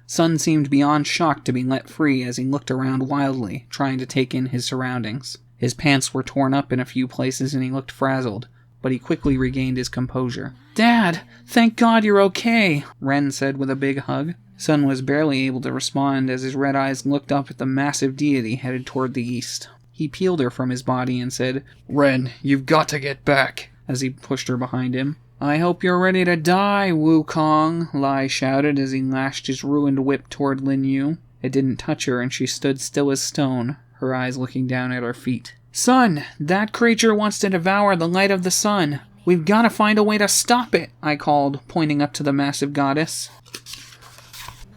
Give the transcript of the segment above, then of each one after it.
Sun seemed beyond shocked to be let free as he looked around wildly, trying to take in his surroundings. His pants were torn up in a few places and he looked frazzled, but he quickly regained his composure. "Dad, thank God you're okay," Ren said with a big hug. Sun was barely able to respond as his red eyes looked up at the massive deity headed toward the east. He peeled her from his body and said, "Ren, you've got to get back," as he pushed her behind him. "I hope you're ready to die, Wukong," Lai shouted as he lashed his ruined whip toward Lin Yu. It didn't touch her and she stood still as stone, her eyes looking down at her feet. "Sun, that creature wants to devour the light of the sun. We've got to find a way to stop it," I called, pointing up to the massive goddess.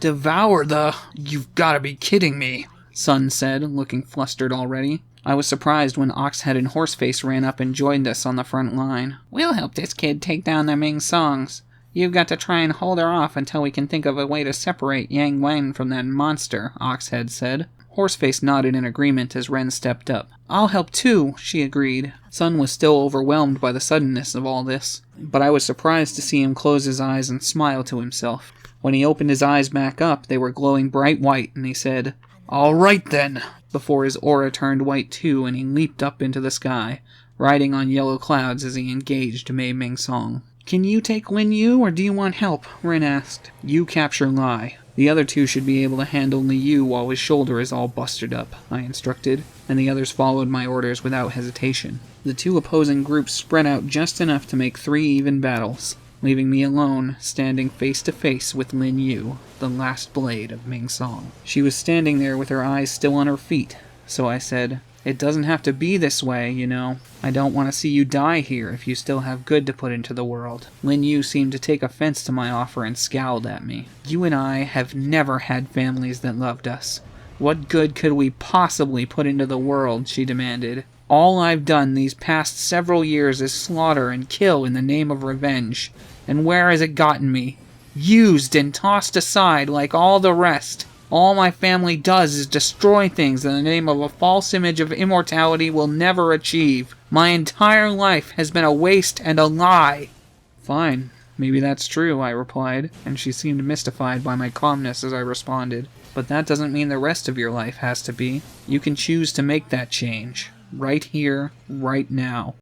"Devour the... You've got to be kidding me," Sun said, looking flustered already. I was surprised when Oxhead and Horseface ran up and joined us on the front line. "We'll help this kid take down the Ming Songs. You've got to try and hold her off until we can think of a way to separate Yang Wen from that monster," Oxhead said. Horseface nodded in agreement as Ren stepped up. "I'll help too," she agreed. Sun was still overwhelmed by the suddenness of all this, but I was surprised to see him close his eyes and smile to himself. When he opened his eyes back up, they were glowing bright white, and he said, "All right then," before his aura turned white too, and he leaped up into the sky, riding on yellow clouds as he engaged Mei Ming Song. "Can you take Lin Yu, or do you want help?" Ren asked. "You capture Lai. The other two should be able to handle Li Yu while his shoulder is all busted up," I instructed, and the others followed my orders without hesitation. The two opposing groups spread out just enough to make 3 even battles, leaving me alone, standing face to face with Lin Yu, the last blade of Ming Song. She was standing there with her eyes still on her feet, so I said, "It doesn't have to be this way, you know. I don't want to see you die here if you still have good to put into the world." Lin Yu seemed to take offense to my offer and scowled at me. "You and I have never had families that loved us. What good could we possibly put into the world?" she demanded. "All I've done these past several years is slaughter and kill in the name of revenge. And where has it gotten me? Used and tossed aside like all the rest. All my family does is destroy things in the name of a false image of immortality we'll never achieve. My entire life has been a waste and a lie." "Fine, maybe that's true," I replied, and she seemed mystified by my calmness as I responded. "But that doesn't mean the rest of your life has to be. You can choose to make that change. Right here, right now."